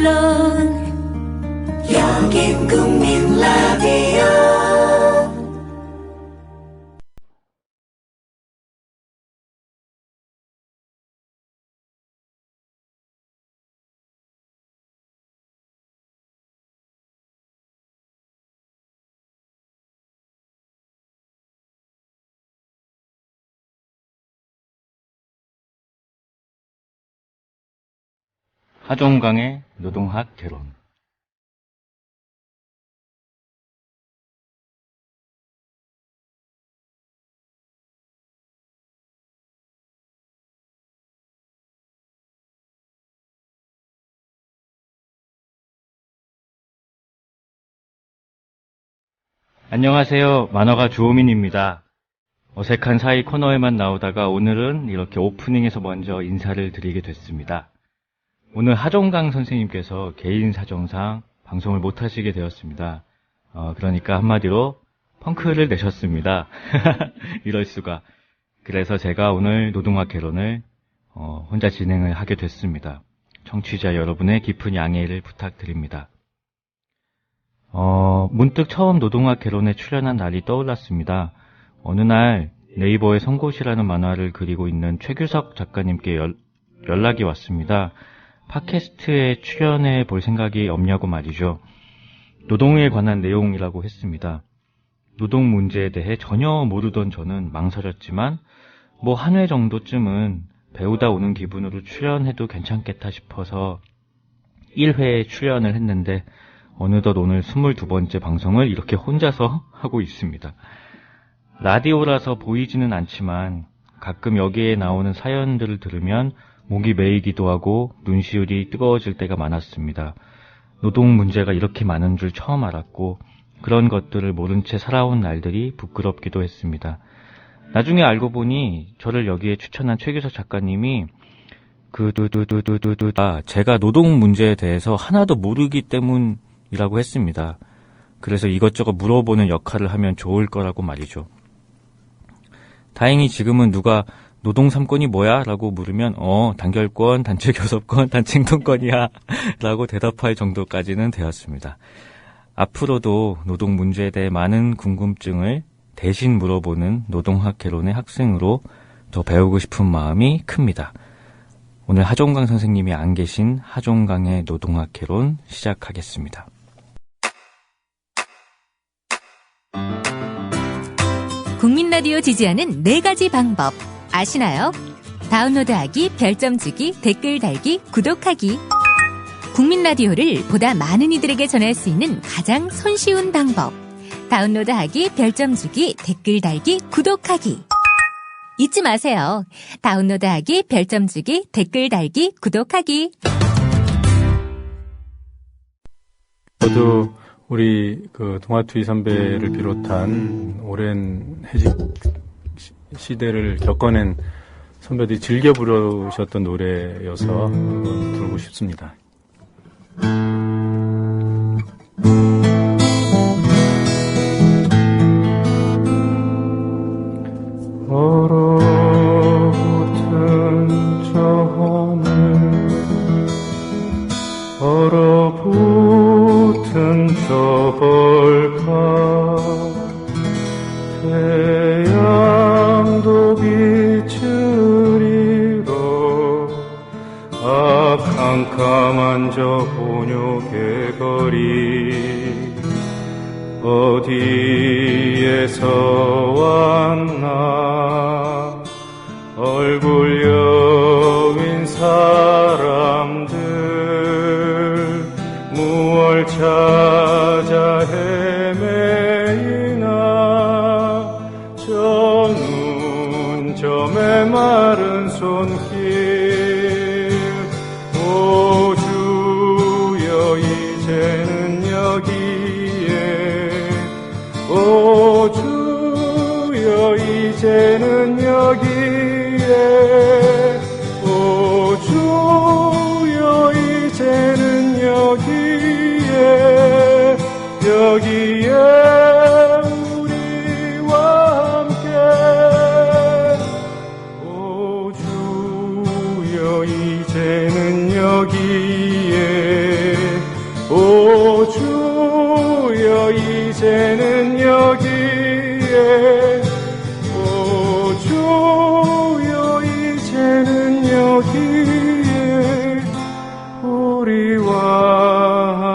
결론 여긴 국민 라디오. 하종강의 노동학 개론. 안녕하세요. 만화가 주호민입니다. 어색한 사이 코너에만 나오다가 오늘은 이렇게 오프닝에서 먼저 인사를 드리게 됐습니다. 오늘 하종강 선생님께서 개인 사정상 방송을 못하시게 되었습니다. 그러니까 한마디로 펑크를 내셨습니다. 이럴 수가. 그래서 제가 오늘 노동학 개론을 혼자 진행을 하게 됐습니다. 청취자 여러분의 깊은 양해를 부탁드립니다. 문득 처음 노동학 개론에 출연한 날이 떠올랐습니다. 어느 날 네이버에 송곳이라는 만화를 그리고 있는 최규석 작가님께 연락이 왔습니다. 팟캐스트에 출연해 볼 생각이 없냐고 말이죠. 노동에 관한 내용이라고 했습니다. 노동 문제에 대해 전혀 모르던 저는 망설였지만 뭐 한 회 정도쯤은 배우다 오는 기분으로 출연해도 괜찮겠다 싶어서 1회에 출연을 했는데 어느덧 오늘 22번째 방송을 이렇게 혼자서 하고 있습니다. 라디오라서 보이지는 않지만 가끔 여기에 나오는 사연들을 들으면 목이 메이기도 하고 눈시울이 뜨거워질 때가 많았습니다. 노동 문제가 이렇게 많은 줄 처음 알았고 그런 것들을 모른 채 살아온 날들이 부끄럽기도 했습니다. 나중에 알고 보니 저를 여기에 추천한 최규석 작가님이 제가 노동 문제에 대해서 하나도 모르기 때문이라고 했습니다. 그래서 이것저것 물어보는 역할을 하면 좋을 거라고 말이죠. 다행히 지금은 누가 노동 3권이 뭐야? 라고 물으면 단결권, 단체 교섭권, 단체 행동권이야 라고 대답할 정도까지는 되었습니다. 앞으로도 노동 문제에 대해 많은 궁금증을 대신 물어보는 노동학 개론의 학생으로 더 배우고 싶은 마음이 큽니다. 오늘 하종강 선생님이 안 계신 하종강의 노동학 개론 시작하겠습니다. 국민 라디오 지지하는 4가지 방법 아시나요? 다운로드하기, 별점 주기, 댓글 달기, 구독하기. 국민 라디오를 보다 많은 이들에게 전할 수 있는 가장 손쉬운 방법. 다운로드하기, 별점 주기, 댓글 달기, 구독하기. 잊지 마세요. 다운로드하기, 별점 주기, 댓글 달기, 구독하기. 저도 우리 동아투이 선배를 비롯한 오랜 해직 시대를 겪어낸 선배들이 즐겨 부르셨던 노래여서 한번 부르고 싶습니다. 얼어붙은 저 하늘, 얼어붙은 저 벌카, 태양도 비추리고 캄캄한 저 본욕의 거리 어디에서 왔나 얼굴 여윈 사람들 무얼 찾아 헤매이나 저 눈 저 메마른 손길 오 주여 이제는 여기에 오 주여 이제는 여기에 오 주여 이제는 여기에 여기에 우리와 함께 오 주여 이제는 여기에 오 주여 이제는 여기에 오 주여 이제는 여기에 우리와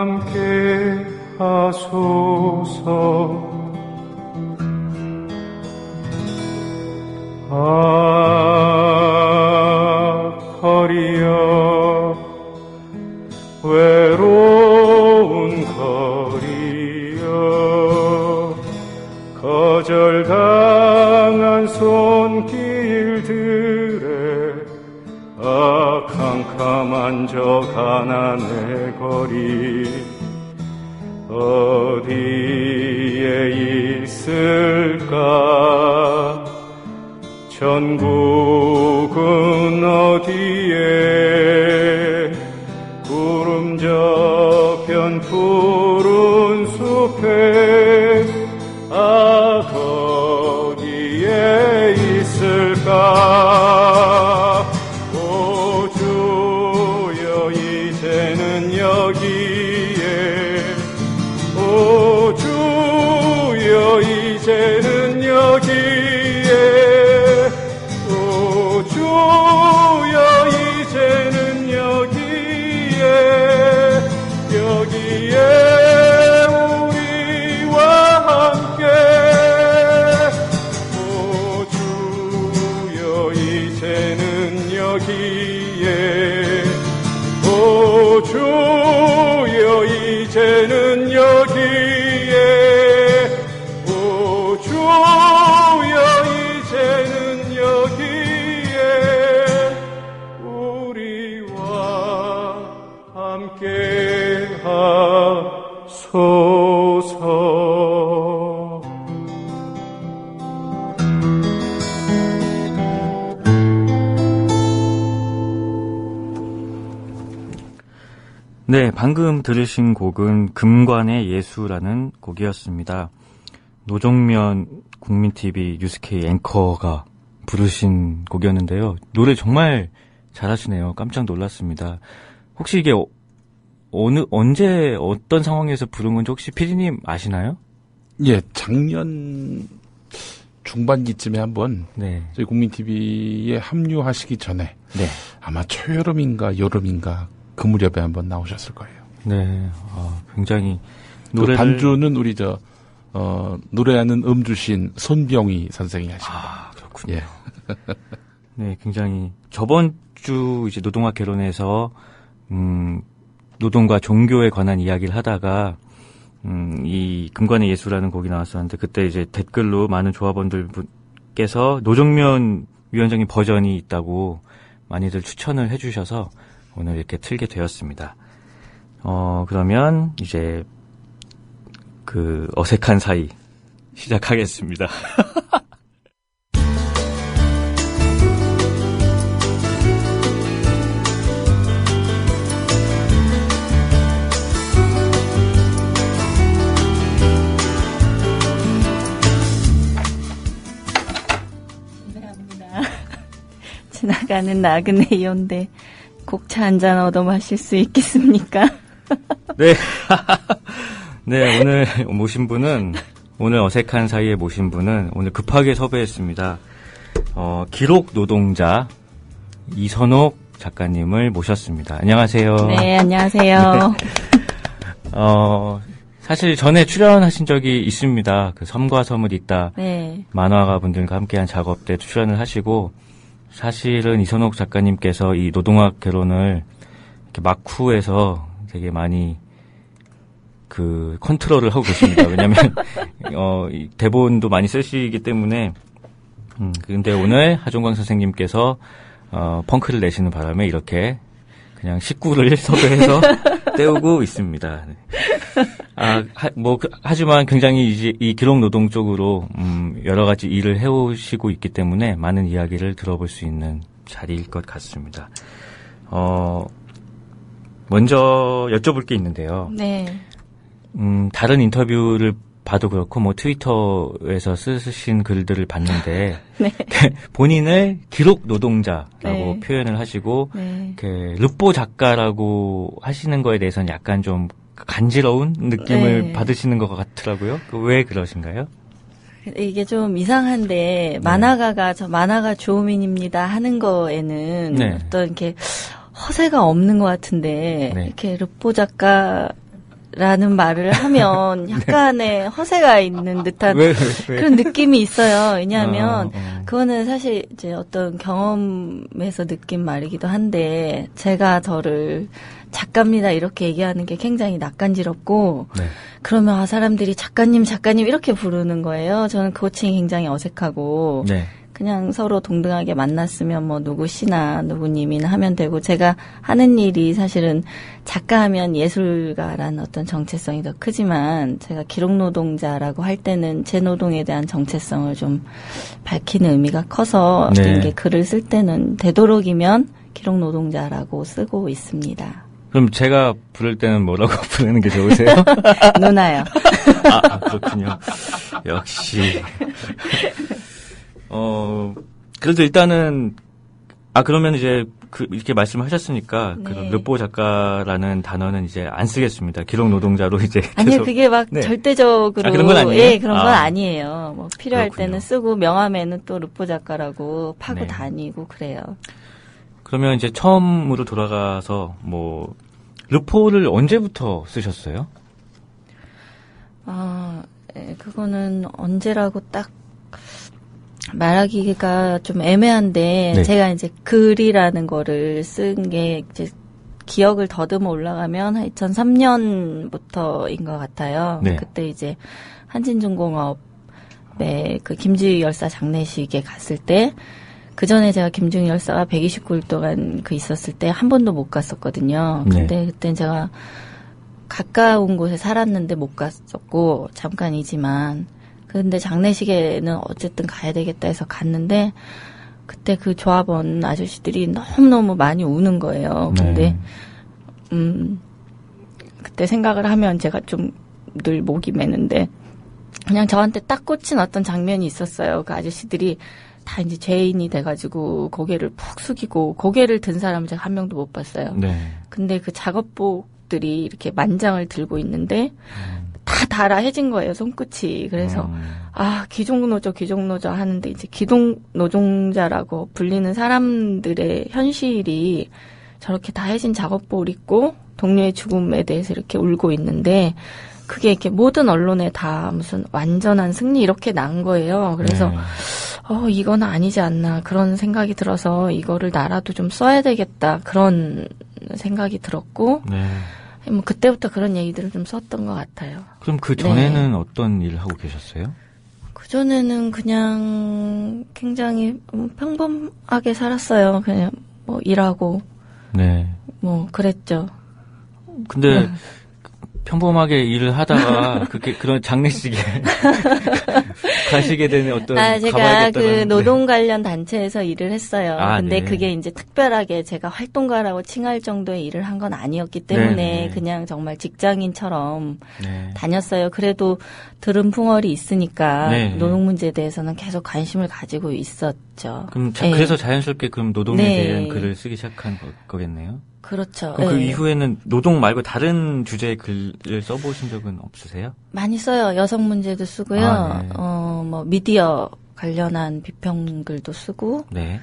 함께 하소서. 거리여 외로운 거리여 거절당한 손길들에 캄캄한 저 가난의 거리 어디에 있을까 전국은 어디에 구름 저편 푸른 숲에 거기에 있을까 오 주여 이제는 여기에 오 주여 이제는 여기에 주여 이제는 여기에 우리와 함께 오 주여 이제는 여기에 오 주여 이제는 여기에 오 주여 이제는 여기에 우리와 함께 하소서. 네, 방금 들으신 곡은 금관의 예수라는 곡이었습니다. 노종면 국민TV 뉴스K 앵커가 부르신 곡이었는데요. 노래 정말 잘하시네요. 깜짝 놀랐습니다. 혹시 이게 언제 어떤 상황에서 부른 건지 혹시 피디님 아시나요? 예, 작년 중반기쯤에 한번 네. 저희 국민TV에 합류하시기 전에 네. 아마 초여름인가 여름인가 그 무렵에 한번 나오셨을 거예요. 네. 굉장히 그 반주는 우리 노래하는 음주신 손병희 선생이 하십니다. 그렇군요. 예. 네, 굉장히 저번 주 이제 노동학 개론에서 노동과 종교에 관한 이야기를 하다가 이 금관의 예수라는 곡이 나왔었는데 그때 이제 댓글로 많은 조합원들께서 노종면 위원장님 버전이 있다고 많이들 추천을 해주셔서 오늘 이렇게 틀게 되었습니다. 그러면 이제 그 어색한 사이 시작하겠습니다. 지나가는 나그네 연대 곡차 한잔 얻어 마실 수 있겠습니까? 네. 네, 오늘 어색한 사이에 모신 분은 오늘 급하게 섭외했습니다. 기록 노동자 이선옥 작가님을 모셨습니다. 안녕하세요. 네, 안녕하세요. 사실 전에 출연하신 적이 있습니다. 그 섬과 섬을 잇다 네. 만화가 분들과 함께한 작업 때 출연을 하시고 사실은 이선옥 작가님께서 이 노동학 개론을 이렇게 막후에서 되게 많이 그 컨트롤을 하고 계십니다. 왜냐하면 이 대본도 많이 쓰시기 때문에 근데 오늘 하종광 선생님께서 펑크를 내시는 바람에 이렇게 그냥 식구를 섭외해서 때우고 있습니다. 네. 하지만 굉장히 이제 이 기록 노동 쪽으로 여러 가지 일을 해오시고 있기 때문에 많은 이야기를 들어볼 수 있는 자리일 것 같습니다. 먼저 여쭤볼 게 있는데요. 네. 다른 인터뷰를 봐도 그렇고 뭐 트위터에서 쓰신 글들을 봤는데 네. 본인을 기록 노동자라고 네. 표현을 하시고 네. 르포 작가라고 하시는 거에 대해서는 약간 좀 간지러운 느낌을 네. 받으시는 것 같더라고요. 왜 그러신가요? 이게 좀 이상한데 만화가가 저 만화가 조우민입니다 하는 거에는 네. 어떤 이렇게 허세가 없는 것 같은데 네. 이렇게 르포 작가라는 말을 하면 약간의 허세가 있는 듯한 왜? 그런 느낌이 있어요. 왜냐하면 어. 그거는 사실 이제 어떤 경험에서 느낀 말이기도 한데 제가 저를 작가입니다 이렇게 얘기하는 게 굉장히 낯간지럽고 네. 그러면 사람들이 작가님 이렇게 부르는 거예요. 저는 그 호칭이 굉장히 어색하고 네. 그냥 서로 동등하게 만났으면 뭐 누구시나 누구님이나 하면 되고 제가 하는 일이 사실은 작가하면 예술가라는 어떤 정체성이 더 크지만 제가 기록노동자라고 할 때는 제 노동에 대한 정체성을 좀 밝히는 의미가 커서 네. 어떤 게 글을 쓸 때는 되도록이면 기록노동자라고 쓰고 있습니다. 그럼 제가 부를 때는 뭐라고 부르는 게 좋으세요? 누나요. 그렇군요. 역시. 그래도 일단은, 그러면 이제, 이렇게 말씀하셨으니까, 그, 네. 르포 작가라는 단어는 이제 안 쓰겠습니다. 기록 노동자로 이제. 아니요, 계속. 그게 막 네. 절대적으로. 그런 건 아니에요? 예, 그런 건 아니에요. 뭐, 필요할 그렇군요. 때는 쓰고, 명함에는 또 르포 작가라고 파고 네. 다니고 그래요. 그러면 이제 처음으로 돌아가서, 르포를 언제부터 쓰셨어요? 그거는 언제라고 딱 말하기가 좀 애매한데, 네. 제가 이제 글이라는 거를 쓴 게 이제 기억을 더듬어 올라가면 2003년부터인 것 같아요. 네. 그때 이제 한진중공업의 그 김지희 열사 장례식에 갔을 때, 그 전에 제가 김지희 열사가 129일 동안 있었을 때 한 번도 못 갔었거든요. 네. 근데 그때 제가 가까운 곳에 살았는데 못 갔었고, 잠깐이지만. 근데 장례식에는 어쨌든 가야 되겠다 해서 갔는데, 그때 그 조합원 아저씨들이 너무너무 많이 우는 거예요. 근데, 그때 생각을 하면 제가 좀 늘 목이 메는데, 그냥 저한테 딱 꽂힌 어떤 장면이 있었어요. 그 아저씨들이 다 이제 죄인이 돼가지고 고개를 푹 숙이고, 고개를 든 사람을 제가 한 명도 못 봤어요. 네. 근데 그 작업복들이 이렇게 만장을 들고 있는데, 다 달아해진 거예요, 손끝이. 그래서, 귀족노조 하는데, 이제 기독노동자라고 불리는 사람들의 현실이 저렇게 다 해진 작업복을 입고, 동료의 죽음에 대해서 이렇게 울고 있는데, 그게 이렇게 모든 언론에 다 무슨 완전한 승리 이렇게 난 거예요. 그래서, 네. 이건 아니지 않나. 그런 생각이 들어서, 이거를 나라도 좀 써야 되겠다. 그런 생각이 들었고, 네. 뭐 그때부터 그런 얘기들을 좀 썼던 것 같아요. 그럼 그 전에는 네. 어떤 일을 하고 계셨어요? 그전에는 그냥 굉장히 평범하게 살았어요. 그냥 뭐 일하고 네. 뭐 그랬죠. 근데 평범하게 일을 하다가 그런 장례식에 가시게 되는 어떤 제가 가봐야겠다는, 그 노동 관련 단체에서 일을 했어요. 근데 네. 그게 이제 특별하게 제가 활동가라고 칭할 정도의 일을 한 건 아니었기 때문에 네. 그냥 정말 직장인처럼 네. 다녔어요. 그래도 들은 풍월이 있으니까 네. 노동 문제에 대해서는 계속 관심을 가지고 있었죠. 그럼 네. 그래서 자연스럽게 그럼 노동에 네. 대한 글을 쓰기 시작한 거겠네요. 그렇죠. 그럼 그 네. 이후에는 노동 말고 다른 주제의 글을 써보신 적은 없으세요? 많이 써요. 여성 문제도 쓰고요. 네. 뭐 미디어 관련한 비평글도 쓰고, 네.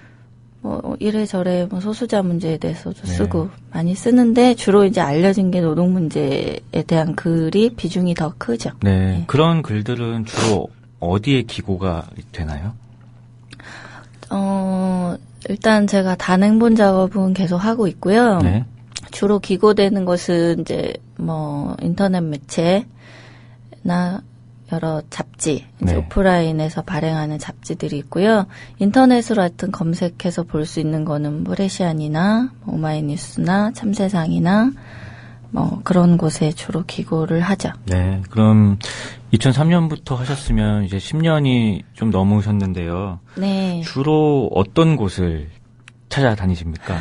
뭐 이래저래 뭐 소수자 문제에 대해서도 네. 쓰고 많이 쓰는데 주로 이제 알려진 게 노동 문제에 대한 글이 비중이 더 크죠. 네. 네. 그런 글들은 주로 어디에 기고가 되나요? 일단 제가 단행본 작업은 계속 하고 있고요. 네. 주로 기고되는 것은 이제 뭐 인터넷 매체나 여러 잡지, 이제 네. 오프라인에서 발행하는 잡지들이 있고요. 인터넷으로 하여튼 검색해서 볼 수 있는 거는 브레시안이나 오마이뉴스나 참세상이나 뭐 그런 곳에 주로 기고를 하죠. 네. 그럼 2003년부터 하셨으면 이제 10년이 좀 넘으셨는데요. 네. 주로 어떤 곳을 찾아다니십니까?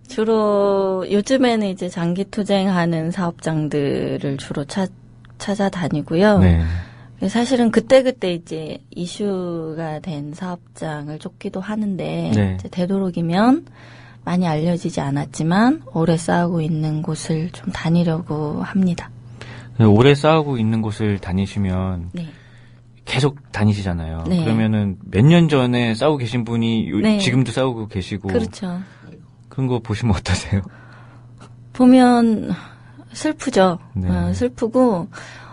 주로 요즘에는 이제 장기 투쟁하는 사업장들을 주로 찾아다니고요. 네. 사실은 그때그때 이제 이슈가 된 사업장을 쫓기도 하는데 네. 이제 되도록이면 많이 알려지지 않았지만 오래 싸우고 있는 곳을 좀 다니려고 합니다. 오래 싸우고 있는 곳을 다니시면 네. 계속 다니시잖아요. 네. 그러면은 몇 년 전에 싸우고 계신 분이 네. 지금도 싸우고 계시고 그렇죠. 그런 거 보시면 어떠세요? 보면 슬프죠. 네. 슬프고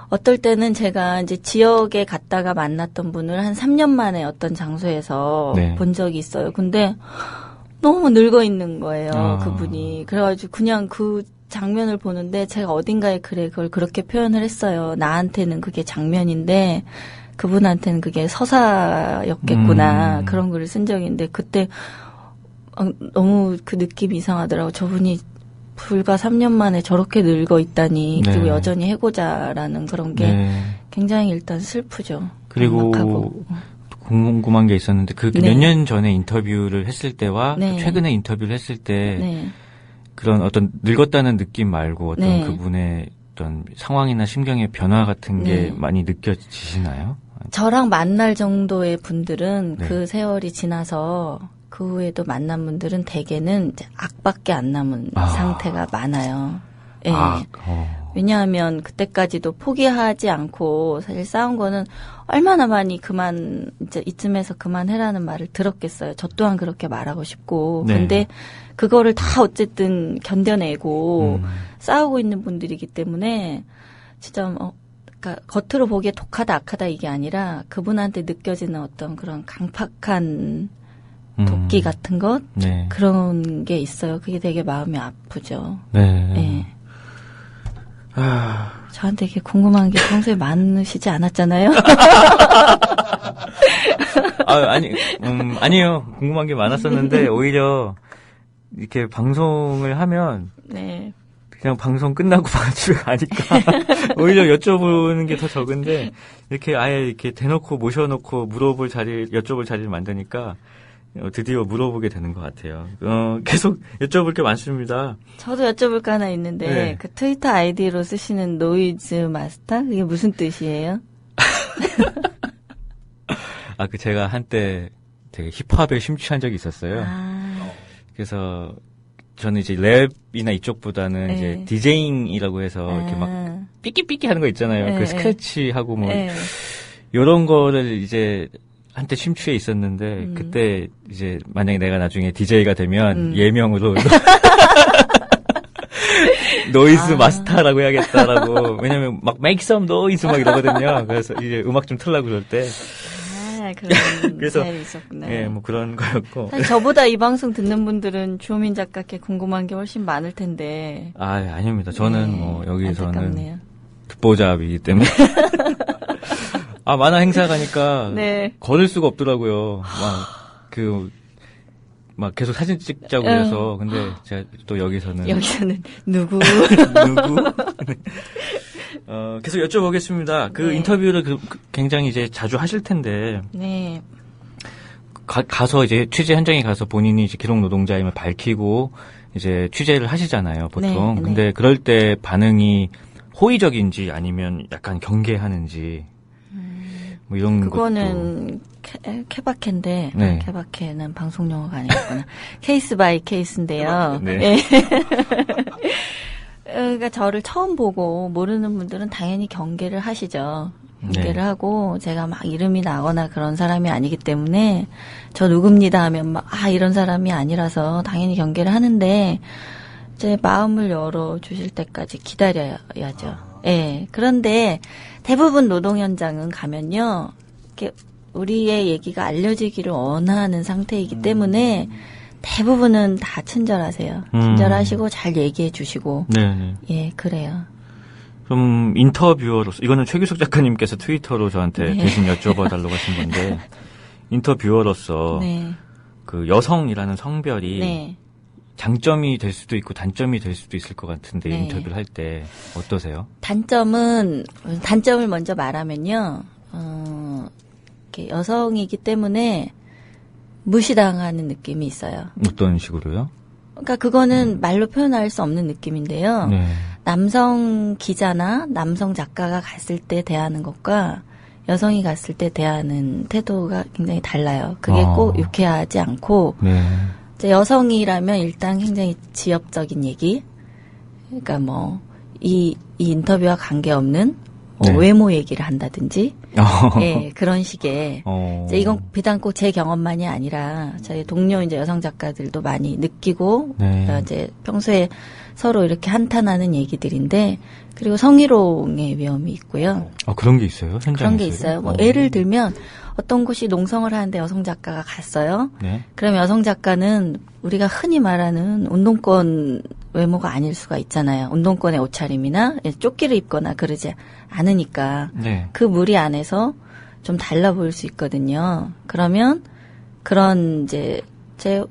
어떨 때는 제가 이제 지역에 갔다가 만났던 분을 한 3년 만에 어떤 장소에서 네. 본 적이 있어요. 근데 너무 늙어 있는 거예요. 아. 그분이. 그래가지고 그냥 그 장면을 보는데 제가 어딘가에 그걸 그렇게 표현을 했어요. 나한테는 그게 장면인데 그분한테는 그게 서사였겠구나. 그런 글을 쓴 적이 있는데 그때 너무 그 느낌이 이상하더라고요. 저분이 불과 3년 만에 저렇게 늙어 있다니. 그리고 네. 여전히 해고자라는 그런 게 네. 굉장히 일단 슬프죠. 그리고 막막하고. 궁금한 게 있었는데 그 네. 몇 년 전에 인터뷰를 했을 때와 네. 최근에 인터뷰를 했을 때 네. 그런 어떤 늙었다는 느낌 말고 어떤 네. 그분의 어떤 상황이나 심경의 변화 같은 게 네. 많이 느껴지시나요? 저랑 만날 정도의 분들은 네. 그 세월이 지나서 그 후에도 만난 분들은 대개는 이제 악밖에 안 남은 상태가 많아요. 예. 왜냐하면 그때까지도 포기하지 않고 사실 싸운 거는 얼마나 많이 이제 이쯤에서 그만해라는 말을 들었겠어요. 저 또한 그렇게 말하고 싶고. 네. 근데 그거를 다 어쨌든 견뎌내고 싸우고 있는 분들이기 때문에 진짜 그러니까 겉으로 보기에 독하다 악하다 이게 아니라 그분한테 느껴지는 어떤 그런 강팍한 도끼 같은 것 네. 그런 게 있어요. 그게 되게 마음이 아프죠. 네. 네. 저한테 이렇게 궁금한 게 평소에 많으시지 않았잖아요. 아니요. 궁금한 게 많았었는데 오히려 이렇게 방송을 하면 네. 그냥 방송 끝나고 집에 가니까 오히려 여쭤보는 게 더 적은데 이렇게 아예 이렇게 대놓고 모셔놓고 여쭤볼 자리를 만드니까 드디어 물어보게 되는 것 같아요. 계속 여쭤볼 게 많습니다. 저도 여쭤볼 거 하나 있는데 네. 그 트위터 아이디로 쓰시는 노이즈 마스터 그게 무슨 뜻이에요? 제가 한때 되게 힙합에 심취한 적이 있었어요. 그래서 저는 이제 랩이나 이쪽보다는 네. 이제 디제잉이라고 해서 이렇게 막 삐끼삐끼 하는 거 있잖아요. 네. 그 스크래치 하고 뭐 네. 요런 거를 이제 한때 심취해 있었는데 그때 이제 만약에 내가 나중에 DJ가 되면 예명으로 노이즈 마스터라고 해야겠다라고. 왜냐면 막 make some noise 막 이러거든요. 그래서 이제 음악 좀 틀라고 그럴 때. 그런 그래서, 스타일이 있었구나. 예, 뭐 그런 거였고. 사실 저보다 이 방송 듣는 분들은 주호민 작가께 궁금한 게 훨씬 많을 텐데. 아닙니다. 저는 네, 뭐 여기서는 안타깝네요. 듣보잡이기 때문에. 만화 행사 가니까 네. 걸을 수가 없더라고요. 막 계속 사진 찍자고 해서. 근데 제가 또 여기서는 누구? 누구? 네. 계속 여쭤보겠습니다. 그 네. 인터뷰를 굉장히 이제 자주 하실 텐데. 네. 가서 이제 취재 현장에 가서 본인이 이제 기록 노동자임을 밝히고 이제 취재를 하시잖아요, 보통. 네, 근데 그럴 때 반응이 호의적인지 아니면 약간 경계하는지 뭐 이런 그거는 케바케인데 네. 케바케는 방송 용어가 아니겠구나. 케이스 바이 케이스인데요. 네. 네. 그러니까 저를 처음 보고 모르는 분들은 당연히 경계를 하시죠. 경계를 네. 하고 제가 막 이름이 나거나 그런 사람이 아니기 때문에 저 누굽니다 하면 막 이런 사람이 아니라서 당연히 경계를 하는데 이제 마음을 열어 주실 때까지 기다려야죠. 예. 그런데 대부분 노동 현장은 가면요. 이렇게 우리의 얘기가 알려지기를 원하는 상태이기 때문에 대부분은 다 친절하세요. 친절하시고 잘 얘기해 주시고. 네. 예, 그래요. 그럼 인터뷰어로서 이거는 최규석 작가님께서 트위터로 저한테 네. 대신 여쭤봐달라고 하신 건데 인터뷰어로서 네. 그 여성이라는 성별이 네. 장점이 될 수도 있고 단점이 될 수도 있을 것 같은데 네. 인터뷰를 할 때 어떠세요? 단점을 먼저 말하면요. 이렇게 여성이기 때문에 무시당하는 느낌이 있어요. 어떤 식으로요? 그러니까 그거는 말로 표현할 수 없는 느낌인데요. 네. 남성 기자나 남성 작가가 갔을 때 대하는 것과 여성이 갔을 때 대하는 태도가 굉장히 달라요. 그게 꼭 유쾌하지 않고 네. 이제 여성이라면 일단 굉장히 지엽적인 얘기. 그러니까 뭐, 이 인터뷰와 관계없는 네. 외모 얘기를 한다든지. 예, 그런 식의. 이제 이건 비단 꼭 제 경험만이 아니라 저희 동료 이제 여성 작가들도 많이 느끼고, 네. 이제 평소에 서로 이렇게 한탄하는 얘기들인데, 그리고 성희롱의 위험이 있고요. 그런 게 있어요? 현장에서? 그런 게 있어요. 뭐 예를 들면 어떤 곳이 농성을 하는데 여성 작가가 갔어요. 네. 그럼 여성 작가는 우리가 흔히 말하는 운동권 외모가 아닐 수가 있잖아요. 운동권의 옷차림이나 조끼를 입거나 그러지 않으니까 네. 그 무리 안에서 좀 달라 보일 수 있거든요. 그러면 그런 이제 저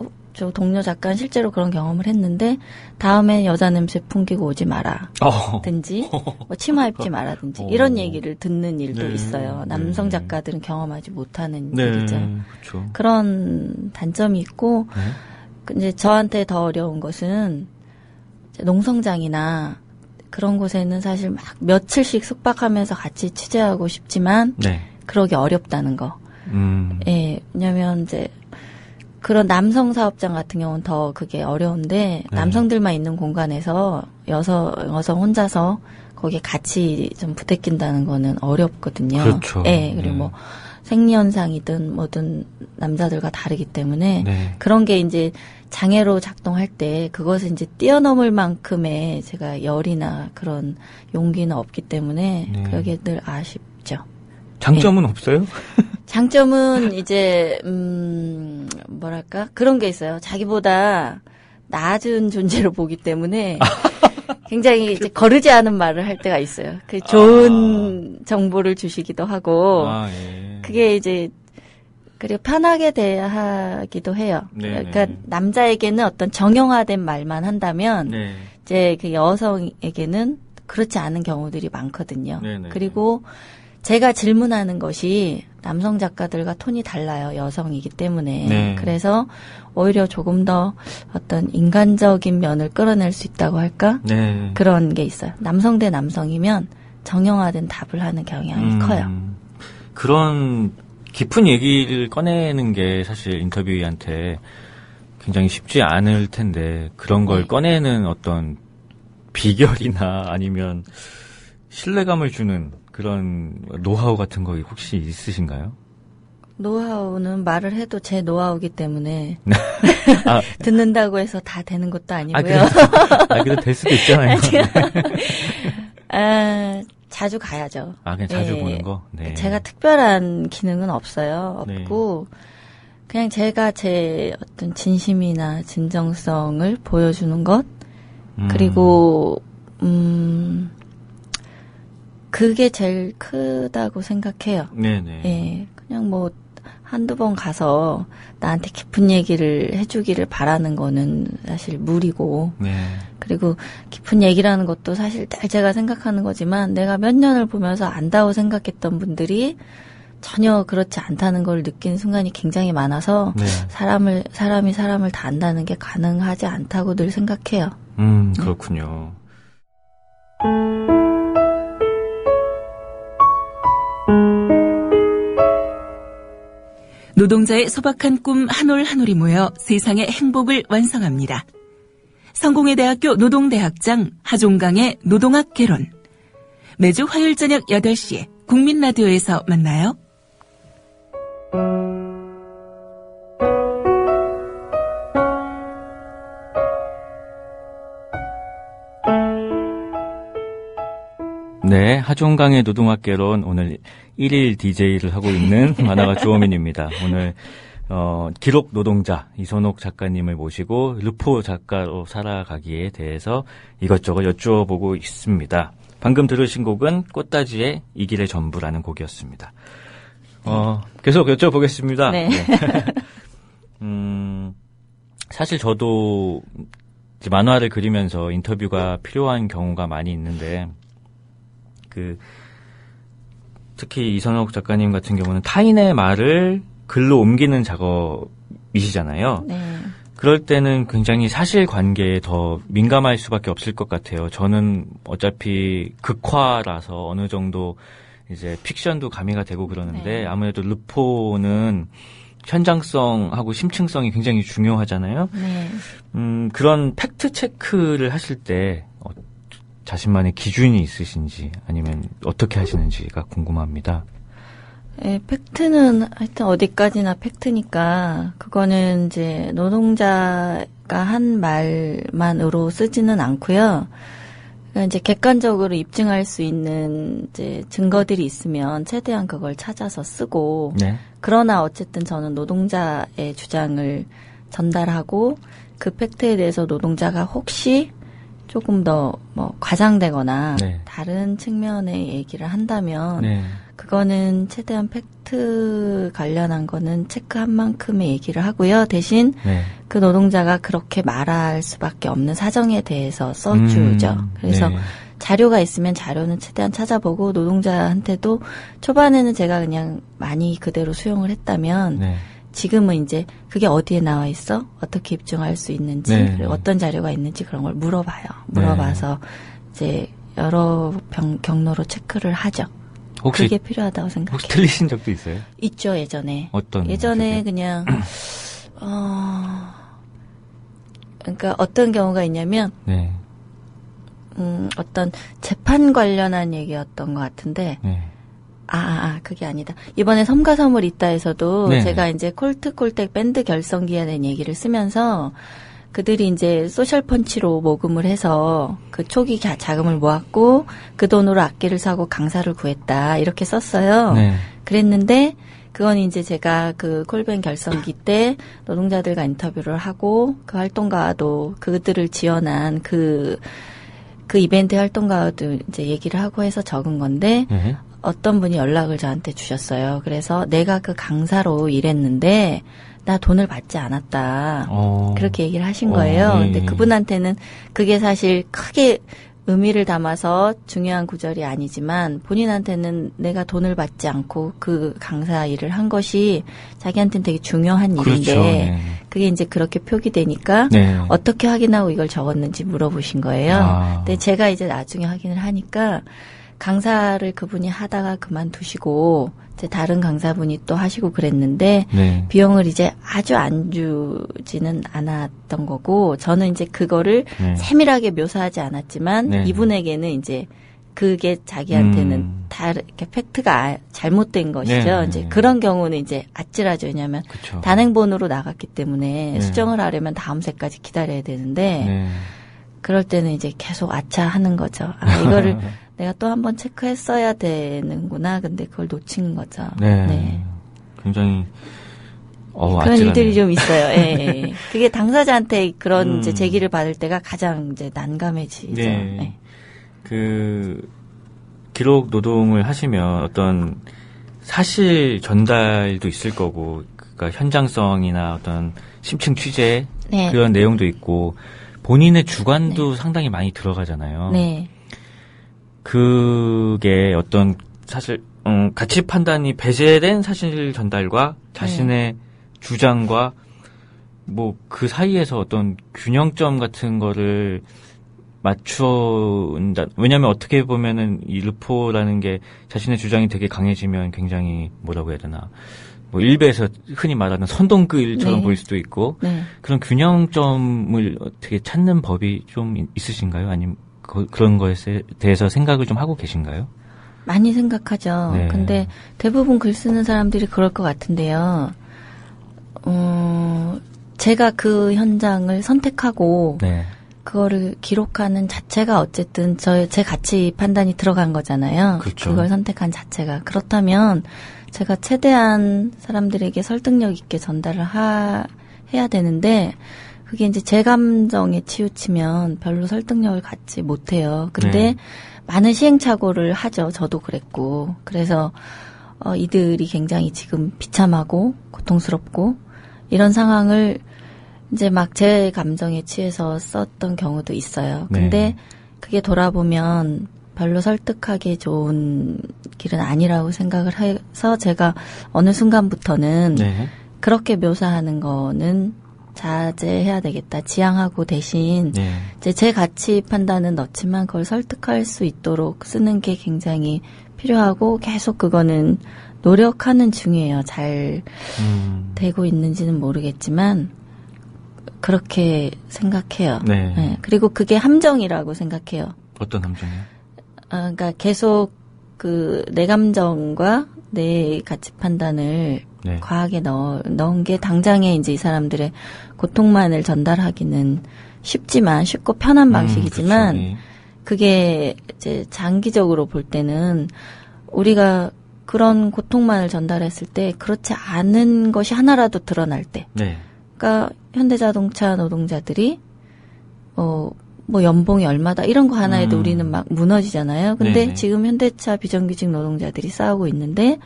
동료 작가는 실제로 그런 경험을 했는데 다음에 여자 냄새 풍기고 오지 마라든지 뭐 치마 입지 마라든지 이런 얘기를 듣는 일도 네. 있어요. 남성 작가들은 경험하지 못하는 네. 일이죠. 그렇죠. 그런 단점이 있고 네. 이제 저한테 더 어려운 것은 이제 농성장이나 그런 곳에는 사실 막 며칠씩 숙박하면서 같이 취재하고 싶지만 네. 그러기 어렵다는 거. 예, 왜냐면 이제 그런 남성 사업장 같은 경우는 더 그게 어려운데 남성들만 있는 공간에서 여성 혼자서 거기에 같이 좀 부대낀다는 거는 어렵거든요. 그렇죠. 예, 그리고 뭐 생리현상이든 뭐든 남자들과 다르기 때문에 네. 그런 게 이제 장애로 작동할 때 그것을 이제 뛰어넘을 만큼의 제가 열이나 그런 용기는 없기 때문에 네. 그게 늘 아쉽죠. 장점은 없어요? 장점은 이제 뭐랄까 그런 게 있어요. 자기보다 낮은 존재로 보기 때문에 굉장히 이제 거르지 않은 말을 할 때가 있어요. 그 좋은 정보를 주시기도 하고 예. 그게 이제 그리고 편하게 대하기도 해요. 네, 그러니까 남자에게는 어떤 정형화된 말만 한다면 네. 이제 그 여성에게는 그렇지 않은 경우들이 많거든요. 네, 네. 그리고 제가 질문하는 것이 남성 작가들과 톤이 달라요. 여성이기 때문에. 네. 그래서 오히려 조금 더 어떤 인간적인 면을 끌어낼 수 있다고 할까? 네. 그런 게 있어요. 남성 대 남성이면 정형화된 답을 하는 경향이 커요. 그런 깊은 얘기를 꺼내는 게 사실 인터뷰이한테 굉장히 쉽지 않을 텐데 그런 걸 네. 꺼내는 어떤 비결이나 아니면 신뢰감을 주는 그런 노하우 같은 거 혹시 있으신가요? 노하우는 말을 해도 제 노하우기 때문에 아, 듣는다고 해서 다 되는 것도 아니고요. 그래도 될 수도 있잖아요. 자주 가야죠. 그냥 자주 예. 보는 거? 네. 제가 특별한 기능은 없어요. 네. 없고, 그냥 제가 제 어떤 진심이나 진정성을 보여주는 것, 그리고, 그게 제일 크다고 생각해요. 네네. 예. 그냥 뭐, 한두 번 가서 나한테 깊은 얘기를 해주기를 바라는 거는 사실 무리고, 네. 그리고 깊은 얘기라는 것도 사실 잘 제가 생각하는 거지만 내가 몇 년을 보면서 안다고 생각했던 분들이 전혀 그렇지 않다는 걸 느낀 순간이 굉장히 많아서 네. 사람이 사람을 다 안다는 게 가능하지 않다고 늘 생각해요. 그렇군요. 노동자의 소박한 꿈 한 올 한 올이 모여 세상의 행복을 완성합니다. 성공회 대학교 노동대학장 하종강의 노동학 개론. 매주 화요일 저녁 8시에 국민라디오에서 만나요. 네, 하종강의 노동학 개론 오늘 1일 DJ를 하고 있는 만화가 주호민입니다. 오늘 기록 노동자 이선옥 작가님을 모시고 르포 작가로 살아가기에 대해서 이것저것 여쭈어보고 있습니다. 방금 들으신 곡은 꽃다지의 이 길의 전부라는 곡이었습니다. 계속 여쭤보겠습니다. 네. 사실 저도 이제 만화를 그리면서 인터뷰가 필요한 경우가 많이 있는데 특히 이선옥 작가님 같은 경우는 타인의 말을 글로 옮기는 작업이시잖아요. 네. 그럴 때는 굉장히 사실관계에 더 민감할 수밖에 없을 것 같아요. 저는 어차피 극화라서 어느 정도 이제 픽션도 가미가 되고 그러는데 네. 아무래도 르포는 현장성하고 심층성이 굉장히 중요하잖아요. 네. 그런 팩트 체크를 하실 때 자신만의 기준이 있으신지 아니면 어떻게 하시는지가 궁금합니다. 네, 팩트는 하여튼 어디까지나 팩트니까 그거는 이제 노동자가 한 말만으로 쓰지는 않고요. 그러니까 이제 객관적으로 입증할 수 있는 이제 증거들이 있으면 최대한 그걸 찾아서 쓰고 네. 그러나 어쨌든 저는 노동자의 주장을 전달하고 그 팩트에 대해서 노동자가 혹시 조금 더 뭐 과장되거나 네. 다른 측면의 얘기를 한다면 네. 그거는 최대한 팩트 관련한 거는 체크한 만큼의 얘기를 하고요. 대신 네. 그 노동자가 그렇게 말할 수밖에 없는 사정에 대해서 써주죠. 그래서 네. 자료가 있으면 자료는 최대한 찾아보고 노동자한테도 초반에는 제가 그냥 많이 그대로 수용을 했다면 네. 지금은 이제 그게 어디에 나와 있어? 어떻게 입증할 수 있는지, 네. 그리고 어떤 자료가 있는지 그런 걸 물어봐요. 물어봐서 이제 여러 경로로 체크를 하죠. 혹시 그게 필요하다고 생각해요. 혹시 틀리신 적도 있어요? 있죠, 예전에. 어떤 예전에 적이? 그냥 그러니까 어떤 경우가 있냐면 네. 어떤 재판 관련한 얘기였던 것 같은데 네. 그게 아니다. 이번에 섬과 섬을 있다에서도 네. 제가 이제 콜트콜텍 밴드 결성기에 대한 얘기를 쓰면서 그들이 이제 소셜 펀치로 모금을 해서 그 초기 자금을 모았고 그 돈으로 악기를 사고 강사를 구했다. 이렇게 썼어요. 네. 그랬는데 그건 이제 제가 그 콜밴 결성기 때 노동자들과 인터뷰를 하고 그 활동가도 그들을 지원한 그 이벤트 활동가도 이제 얘기를 하고 해서 적은 건데 네. 어떤 분이 연락을 저한테 주셨어요. 그래서 내가 그 강사로 일했는데 나 돈을 받지 않았다. 그렇게 얘기를 하신 거예요. 네. 근데 그분한테는 그게 사실 크게 의미를 담아서 중요한 구절이 아니지만 본인한테는 내가 돈을 받지 않고 그 강사 일을 한 것이 자기한테는 되게 중요한 일인데 그렇죠. 네. 그게 이제 그렇게 표기되니까 네. 어떻게 확인하고 이걸 적었는지 물어보신 거예요. 근데 제가 이제 나중에 확인을 하니까 강사를 그분이 하다가 그만두시고 이제 다른 강사분이 또 하시고 그랬는데 네. 비용을 이제 아주 안 주지는 않았던 거고 저는 이제 그거를 네. 세밀하게 묘사하지 않았지만 네. 이분에게는 이제 그게 자기한테는 다 이렇게 팩트가 잘못된 것이죠. 네. 이제 그런 경우는 이제 아찔하죠. 왜냐하면 그쵸. 단행본으로 나갔기 때문에 네. 수정을 하려면 다음 새까지 기다려야 되는데 네. 그럴 때는 이제 계속 아차하는 거죠. 이거를 내가 또 한 번 체크했어야 되는구나. 근데 그걸 놓친 거죠. 네. 굉장히 그런 아찔하네요. 일들이 좀 있어요. 예. 그게 당사자한테 그런 이제 제기를 받을 때가 가장 이제 난감해지죠. 네. 네. 그 기록 노동을 하시면 어떤 사실 전달도 있을 거고, 그러니까 현장성이나 어떤 심층 취재 네. 그런 내용도 있고 본인의 주관도 상당히 많이 들어가잖아요. 네. 그게 어떤 사실 가치 판단이 배제된 사실 전달과 자신의 주장과 뭐 그 사이에서 어떤 균형점 같은 거를 맞춘다. 왜냐하면 어떻게 보면은 이 르포라는 게 자신의 주장이 되게 강해지면 굉장히 뭐라고 해야 되나. 뭐 일베에서 흔히 말하는 선동글처럼 네. 보일 수도 있고 네. 그런 균형점을 어떻게 찾는 법이 좀 있으신가요? 아니면 그런 거에 대해서 생각을 좀 하고 계신가요? 많이 생각하죠. 네. 근데 대부분 글 쓰는 사람들이 그럴 것 같은데요. 제가 그 현장을 선택하고 네. 그거를 기록하는 자체가 어쨌든 제 가치 판단이 들어간 거잖아요. 그렇죠. 그걸 선택한 자체가. 그렇다면 제가 최대한 사람들에게 설득력 있게 전달을 해야 되는데 그게 이제 제 감정에 치우치면 별로 설득력을 갖지 못해요. 근데 네. 많은 시행착오를 하죠. 저도 그랬고. 그래서 이들이 굉장히 지금 비참하고 고통스럽고 이런 상황을 이제 막 제 감정에 취해서 썼던 경우도 있어요. 근데 네. 그게 돌아보면 별로 설득하기 좋은 길은 아니라고 생각을 해서 제가 어느 순간부터는 네. 그렇게 묘사하는 거는 자제해야 되겠다. 지양하고 대신 네. 이제 제 가치 판단은 넣지만 그걸 설득할 수 있도록 쓰는 게 굉장히 필요하고 계속 그거는 노력하는 중이에요. 잘 되고 있는지는 모르겠지만 그렇게 생각해요. 네. 네. 그리고 그게 함정이라고 생각해요. 어떤 함정이요? 그러니까 계속 그 내 감정과 내 가치 판단을 네. 과하게 넣은 게 당장에 이제 이 사람들의 고통만을 전달하기는 쉽고 편한 방식이지만 그렇죠. 예. 그게 이제 장기적으로 볼 때는 우리가 그런 고통만을 전달했을 때 그렇지 않은 것이 하나라도 드러날 때, 네. 그러니까 현대자동차 노동자들이 뭐 연봉이 얼마다 이런 거 하나에도 우리는 막 무너지잖아요. 근데 네네. 지금 현대차 비정규직 노동자들이 싸우고 있는데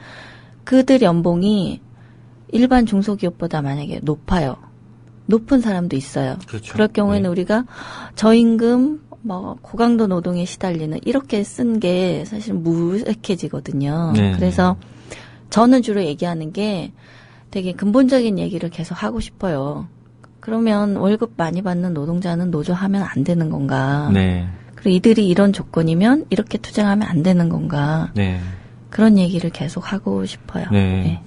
그들 연봉이 일반 중소기업보다 만약에 높아요. 높은 사람도 있어요. 그렇죠. 그럴 경우에는 네. 우리가 저임금, 뭐 고강도 노동에 시달리는 이렇게 쓴 게 사실 무색해지거든요. 네. 그래서 저는 주로 얘기하는 게 되게 근본적인 얘기를 계속 하고 싶어요. 그러면 월급 많이 받는 노동자는 노조하면 안 되는 건가? 네. 그리고 이들이 이런 조건이면 이렇게 투쟁하면 안 되는 건가? 네. 그런 얘기를 계속 하고 싶어요. 네.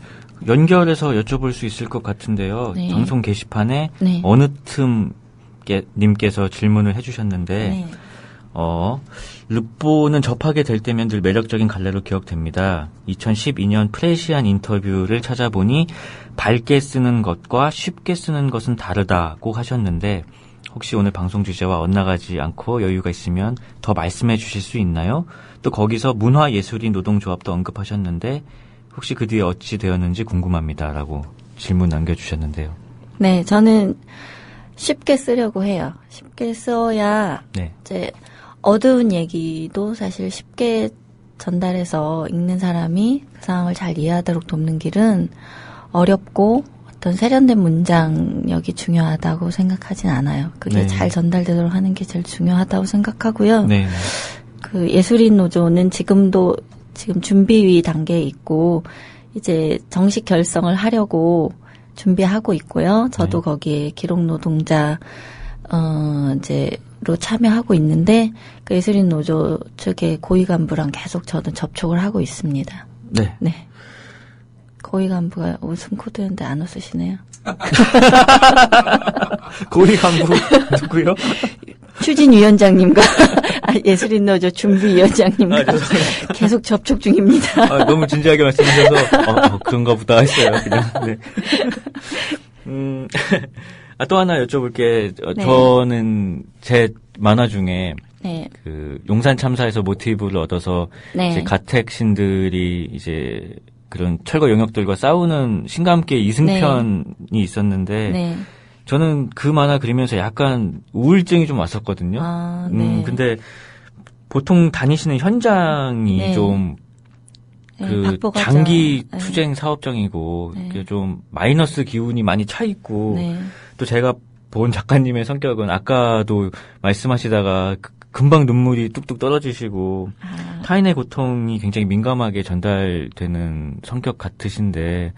연결해서 여쭤볼 수 있을 것 같은데요. 네. 방송 게시판에 네. 어느 님께서 질문을 해주셨는데, 네. 르뽀는 접하게 될 때면 늘 매력적인 갈래로 기억됩니다. 2012년 프레시안 인터뷰를 찾아보니 밝게 쓰는 것과 쉽게 쓰는 것은 다르다고 하셨는데 혹시 오늘 방송 주제와 엇나가지 않고 여유가 있으면 더 말씀해 주실 수 있나요? 또 거기서 문화예술인 노동조합도 언급하셨는데 혹시 그 뒤에 어찌 되었는지 궁금합니다라고 질문 남겨주셨는데요. 네, 저는 쉽게 쓰려고 해요. 쉽게 써야 네. 이제 어두운 얘기도 사실 쉽게 전달해서 읽는 사람이 그 상황을 잘 이해하도록 돕는 길은 어렵고 어떤 세련된 문장력이 중요하다고 생각하진 않아요. 그게 네. 잘 전달되도록 하는 게 제일 중요하다고 생각하고요. 네. 그 예술인 노조는 지금 준비 단계에 있고 이제 정식 결성을 하려고 준비하고 있고요. 저도 네. 거기에 기록 노동자 이제로 참여하고 있는데 그 예술인 노조 측의 고위 간부랑 계속 저는 접촉을 하고 있습니다. 네. 네. 고위 간부가 웃음 코드였는데 안 웃으시네요. 고위 간부 누구요? 추진위원장님과 예술인 노조 준비위원장님과 계속 접촉 중입니다. 너무 진지하게 말씀하셔서 그런가 보다 했어요. 그냥. 네. 또 하나 여쭤볼게. 네. 저는 제 만화 중에 네. 그 용산 참사에서 모티브를 얻어서 네. 이제 가택신들이 이제 그런 철거 영역들과 싸우는 신과 함께 이승편이 있었는데 네. 저는 그 만화 그리면서 약간 우울증이 좀 왔었거든요. 아, 네. 근데 보통 다니시는 현장이 네. 좀 네, 박보가죠. 장기 네. 투쟁 사업장이고 네. 이게 좀 마이너스 기운이 많이 차 있고 네. 또 제가 본 작가님의 성격은 아까도 말씀하시다가 금방 눈물이 뚝뚝 떨어지시고 타인의 고통이 굉장히 민감하게 전달되는 성격 같으신데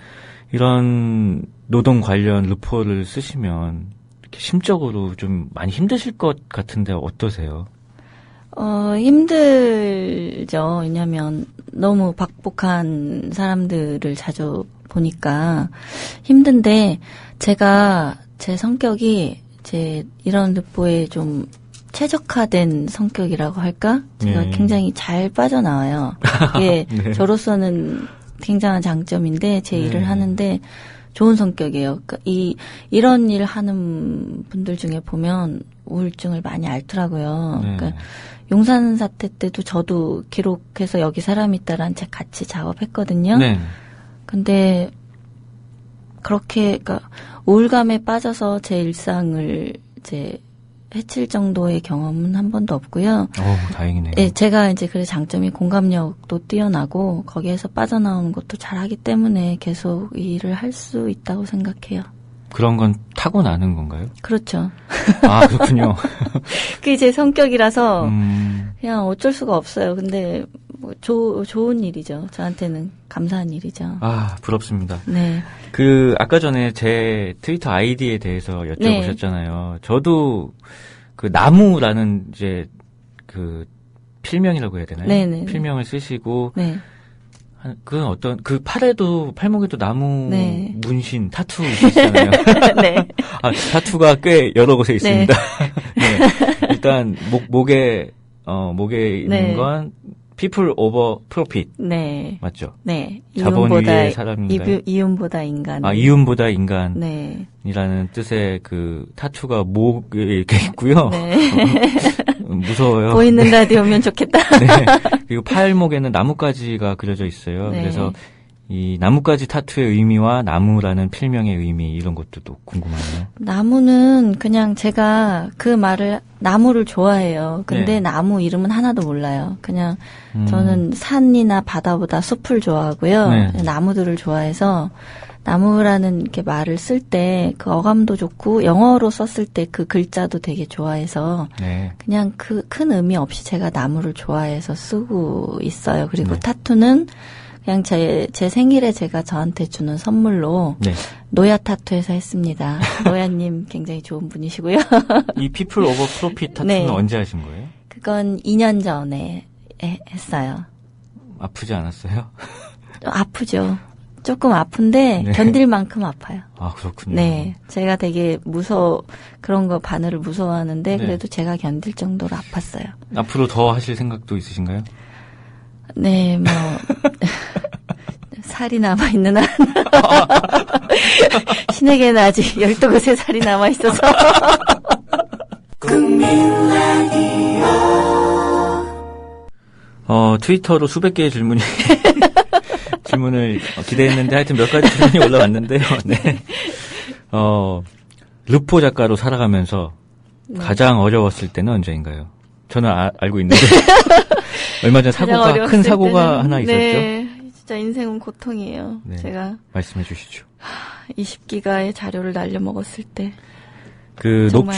이런 노동 관련 르포를 쓰시면 이렇게 심적으로 좀 많이 힘드실 것 같은데 어떠세요? 힘들죠. 왜냐면 너무 박복한 사람들을 자주 보니까 힘든데 제가 제 성격이 이런 르포에 좀 최적화된 성격이라고 할까? 제가 네. 굉장히 잘 빠져나와요. 이게 네. 저로서는 굉장한 장점인데 제 네. 일을 하는데 좋은 성격이에요. 그러니까 이런 일 하는 분들 중에 보면 우울증을 많이 앓더라고요. 네. 그러니까 용산 사태 때도 저도 기록해서 여기 사람이 있다라는 책 같이 작업했거든요. 네. 근데 그렇게 그러니까 우울감에 빠져서 제 일상을 이제 해칠 정도의 경험은 한 번도 없고요. 다행이네요. 네, 제가 이제 그래 장점이 공감력도 뛰어나고 거기에서 빠져나오는 것도 잘하기 때문에 계속 이 일을 할 수 있다고 생각해요. 그런 건 타고나는 건가요? 그렇죠. 아, 그렇군요. 그게 제 성격이라서 음, 그냥 어쩔 수가 없어요. 근데 뭐 좋은 일이죠. 저한테는 감사한 일이죠. 아, 부럽습니다. 네. 아까 전에 제 트위터 아이디에 대해서 여쭤보셨잖아요. 저도 나무라는 필명이라고 해야 되나요? 네네. 필명을 쓰시고, 네. 그건 어떤, 그 팔목에도 나무 네. 문신, 타투 있었잖아요. 네. 아, 타투가 꽤 여러 곳에 있습니다. 네. 일단, 목에 있는 네. 건, people over profit. 네. 맞죠? 네. 자본 위의 사람인가요? 이윤보다 인간. 이윤보다 인간. 네. 이라는 뜻의 그 타투가 목에 이렇게 있고요. 네. 무서워요. 보이는 라디오면 좋겠다. 네. 그리고 팔목에는 나뭇가지가 그려져 있어요. 네. 그래서 이 나뭇가지 타투의 의미와 나무라는 필명의 의미 이런 것도 또 궁금하네요. 나무는 그냥 제가 그 말을 나무를 좋아해요. 근데 네. 나무 이름은 하나도 몰라요. 그냥 저는 산이나 바다보다 숲을 좋아하고요. 네. 나무들을 좋아해서 나무라는 이렇게 말을 쓸 때 그 어감도 좋고 영어로 썼을 때 그 글자도 되게 좋아해서 네. 그냥 그 큰 의미 없이 제가 나무를 좋아해서 쓰고 있어요. 그리고 네. 타투는 그냥 제 생일에 제가 저한테 주는 선물로 네. 노야 타투에서 했습니다. 노야님 굉장히 좋은 분이시고요. 이 people over profit 타투는 네. 언제 하신 거예요? 그건 2년 전에 했어요. 아프지 않았어요? 좀 아프죠. 조금 아픈데 네. 견딜 만큼 아파요. 아, 그렇군요. 네. 제가 되게 그런 거 바늘을 무서워하는데 네. 그래도 제가 견딜 정도로 아팠어요. 앞으로 더 하실 생각도 있으신가요? 네, 뭐 살이 남아있는 한 신에게는 아직 12곳의 살이 남아있어서 트위터로 수백 개의 질문을 기대했는데 하여튼 몇 가지 질문이 올라왔는데요. 네. 르포 작가로 살아가면서 가장 어려웠을 때는 언제인가요? 저는 알고 있는데 얼마 전 큰 사고가 때는, 하나 있었죠? 네, 진짜 인생은 고통이에요. 네. 제가 말씀해 주시죠. 20기가의 자료를 날려먹었을 때 그 정말.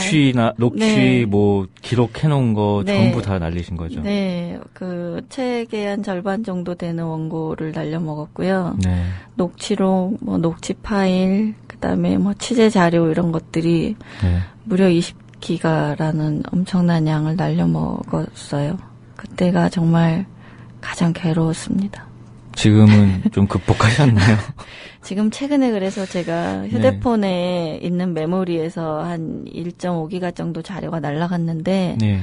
녹취 네. 뭐 기록해놓은 거 네. 전부 다 날리신 거죠? 네, 그 책의 한 절반 정도 되는 원고를 날려먹었고요. 네. 녹취록, 뭐 녹취 파일, 그다음에 뭐 취재 자료 이런 것들이 네. 무려 20기가라는 엄청난 양을 날려먹었어요. 그때가 정말 가장 괴로웠습니다. 지금은 좀 극복하셨나요? 지금 최근에 그래서 제가 휴대폰에 있는 메모리에서 한 1.5기가 정도 자료가 날라갔는데 네.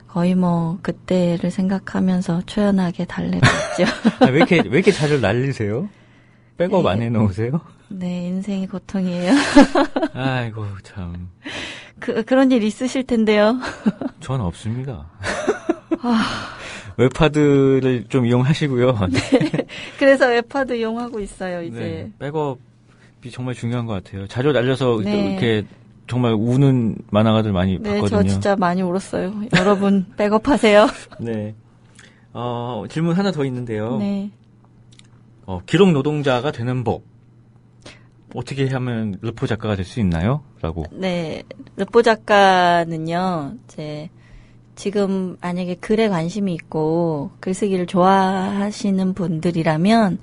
거의 뭐 그때를 생각하면서 초연하게 달래봤죠. 왜 이렇게 자주 날리세요? 백업 네. 안 해놓으세요? 네, 인생이 고통이에요. 아이고, 참. 그런 일 있으실 텐데요. 전 없습니다. 웹하드를 좀 이용하시고요. 네. 그래서 웹하드 이용하고 있어요, 이제. 네, 백업이 정말 중요한 것 같아요. 자료 날려서 네. 이렇게 정말 우는 만화가들 많이 네, 봤거든요. 저 진짜 많이 울었어요. 여러분, 백업하세요. 네. 질문 하나 더 있는데요. 네. 기록 노동자가 되는 법. 어떻게 하면 르포 작가가 될 수 있나요? 라고. 네, 르포 작가는요, 지금 만약에 글에 관심이 있고 글쓰기를 좋아하시는 분들이라면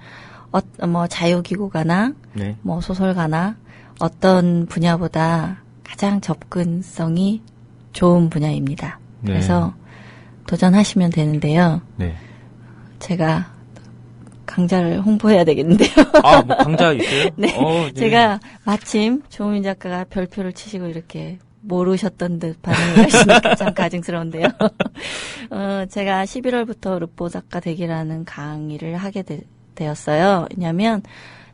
뭐 자유기고가나 네. 뭐 소설가나 어떤 분야보다 가장 접근성이 좋은 분야입니다. 네. 그래서 도전하시면 되는데요. 네. 제가 강좌를 홍보해야 되겠는데요. 뭐 강좌 있어요? 네. 네. 제가 마침 조민 작가가 별표를 치시고 이렇게 모르셨던 듯 반응을 하시니까 참 가증스러운데요. 제가 11월부터 르포 작가 되기라는 강의를 하게 되었어요. 왜냐하면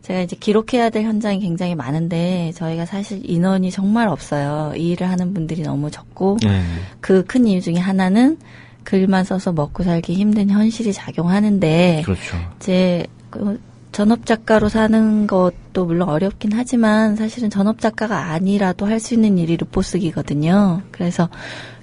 제가 이제 기록해야 될 현장이 굉장히 많은데 저희가 사실 인원이 정말 없어요. 이 일을 하는 분들이 너무 적고 네. 그 큰 이유 중에 하나는 글만 써서 먹고 살기 힘든 현실이 작용하는데 그렇죠. 이제 전업 작가로 사는 것도 물론 어렵긴 하지만 사실은 전업 작가가 아니라도 할 수 있는 일이 르포 쓰기거든요. 그래서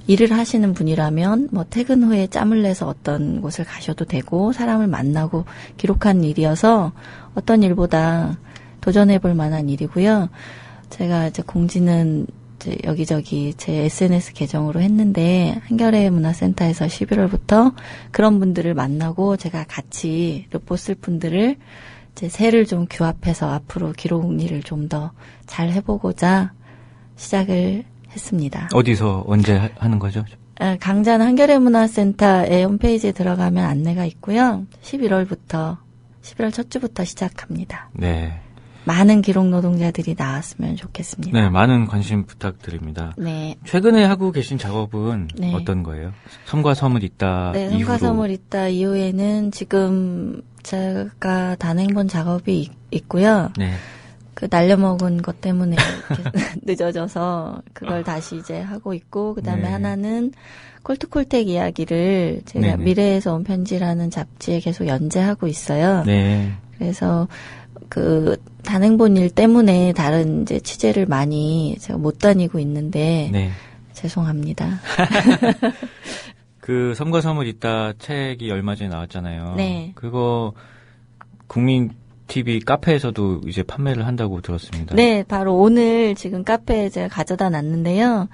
일을 하시는 분이라면 뭐 퇴근 후에 짬을 내서 어떤 곳을 가셔도 되고 사람을 만나고 기록하는 일이어서 어떤 일보다 도전해볼 만한 일이고요. 제가 이제 공지는 이제 여기저기 제 SNS 계정으로 했는데 한겨레 문화센터에서 11월부터 그런 분들을 만나고 제가 같이 르포 쓸 분들을 이제 새를 좀 규합해서 앞으로 기록 일을 좀 더 잘 해보고자 시작을 했습니다. 어디서 언제 하는 거죠? 강좌는 한겨레 문화센터의 홈페이지에 들어가면 안내가 있고요. 11월부터 11월 첫 주부터 시작합니다. 네. 많은 기록 노동자들이 나왔으면 좋겠습니다. 네, 많은 관심 부탁드립니다. 네. 최근에 하고 계신 작업은 네. 어떤 거예요? 섬과 섬을 잇다 네, 이후로. 섬과 섬을 잇다 이후에는 지금 제가 단행본 작업이 있고요. 네. 그 날려먹은 것 때문에 이렇게 늦어져서 그걸 다시 이제 하고 있고, 그 다음에 네. 하나는 콜트콜텍 이야기를 제가 네네. 미래에서 온 편지라는 잡지에 계속 연재하고 있어요. 네. 그래서 그 단행본 일 때문에 다른 이제 취재를 많이 제가 못 다니고 있는데 네. 죄송합니다. 그 섬과 섬을 잇다 책이 얼마 전에 나왔잖아요. 네. 그거 국민 TV 카페에서도 이제 판매를 한다고 들었습니다. 네, 바로 오늘 지금 카페에 제가 가져다 놨는데요.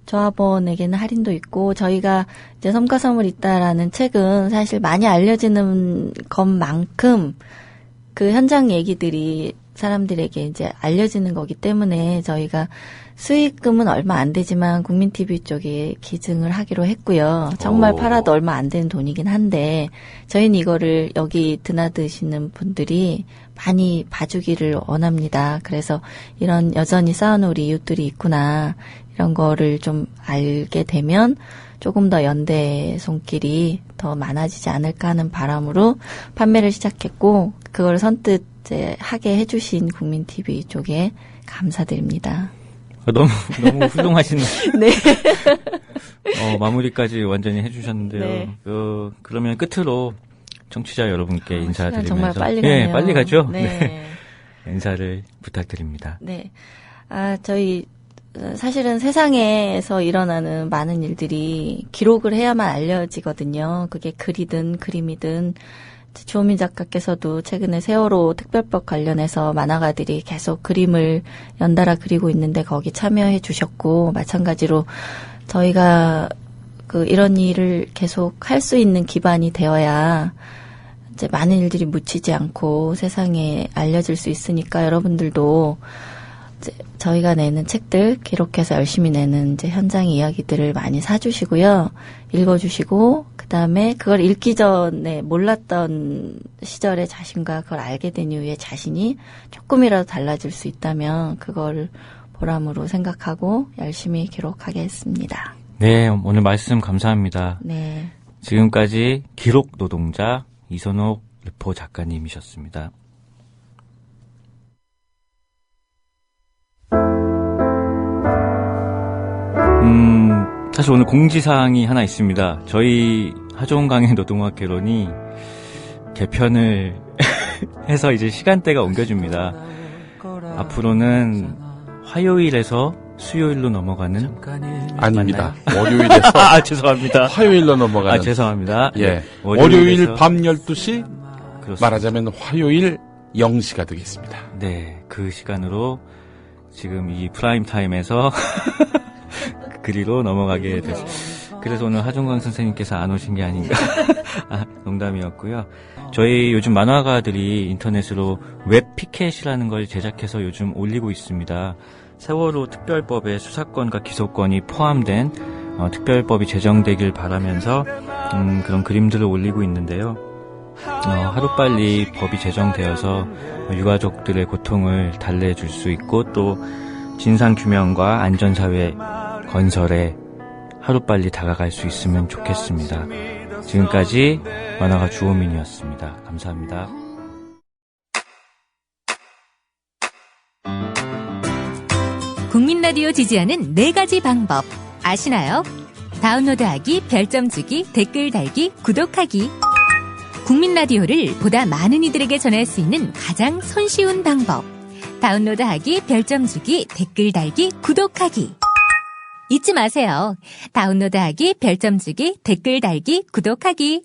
조합원에게는 할인도 있고, 저희가 이제 섬과 섬을 잇다라는 책은 사실 많이 알려지는 것만큼 그 현장 얘기들이 사람들에게 이제 알려지는 거기 때문에 저희가 수익금은 얼마 안 되지만 국민TV 쪽에 기증을 하기로 했고요. 정말 오. 팔아도 얼마 안 되는 돈이긴 한데 저희는 이거를 여기 드나드시는 분들이 많이 봐주기를 원합니다. 그래서 이런 여전히 쌓아놓은 우리 이웃들이 있구나, 이런 거를 좀 알게 되면 조금 더 연대 손길이 더 많아지지 않을까 하는 바람으로 판매를 시작했고, 그걸 선뜻 이제 하게 해주신 국민TV 쪽에 감사드립니다. 너무 훌륭하신 네. 마무리까지 완전히 해주셨는데요. 네. 그러면 끝으로 청취자 여러분께 인사드리면서 시간 정말 빨리 가네요. 네, 빨리 가죠. 네. 인사를 부탁드립니다. 네. 저희 사실은 세상에서 일어나는 많은 일들이 기록을 해야만 알려지거든요. 그게 글이든 그림이든. 주호민 작가께서도 최근에 세월호 특별법 관련해서 만화가들이 계속 그림을 연달아 그리고 있는데 거기 참여해 주셨고, 마찬가지로 저희가 이런 일을 계속 할 수 있는 기반이 되어야 이제 많은 일들이 묻히지 않고 세상에 알려질 수 있으니까 여러분들도 이제 저희가 내는 책들 기록해서 열심히 내는 이제 현장 이야기들을 많이 사주시고요. 읽어주시고, 그 다음에 그걸 읽기 전에 몰랐던 시절의 자신과 그걸 알게 된 이후에 자신이 조금이라도 달라질 수 있다면 그걸 보람으로 생각하고 열심히 기록하겠습니다. 네, 오늘 말씀 감사합니다. 네. 지금까지 기록 노동자 이선옥 르포 작가님이셨습니다. 사실 오늘 공지사항이 하나 있습니다. 저희 하종강의 노동학 개론이 개편을 해서 이제 시간대가 옮겨집니다. 앞으로는 화요일에서 수요일로 넘어가는 아닙니다. 월요일에서 죄송합니다. 화요일로 넘어가는. 죄송합니다. 예. 월요일에서 월요일 밤 12시, 그렇습니다. 말하자면 화요일 0시가 되겠습니다. 네, 그 시간으로 지금 이 프라임 타임에서 그리로 넘어가게 됐습니다. 그래서 오늘 하종강 선생님께서 안 오신 게 아닌가. 농담이었고요. 저희 요즘 만화가들이 인터넷으로 웹 피켓이라는 걸 제작해서 요즘 올리고 있습니다. 세월호 특별법에 수사권과 기소권이 포함된 특별법이 제정되길 바라면서 그런 그림들을 올리고 있는데요. 하루빨리 법이 제정되어서 유가족들의 고통을 달래줄 수 있고 또 진상규명과 안전사회 건설에 하루빨리 다가갈 수 있으면 좋겠습니다. 지금까지 만화가 주호민이었습니다. 감사합니다. 국민라디오 지지하는 4가지 방법 아시나요? 다운로드하기, 별점 주기, 댓글 달기, 구독하기. 국민라디오를 보다 많은 이들에게 전할 수 있는 가장 손쉬운 방법. 다운로드하기, 별점 주기, 댓글 달기, 구독하기. 잊지 마세요. 다운로드하기, 별점 주기, 댓글 달기, 구독하기.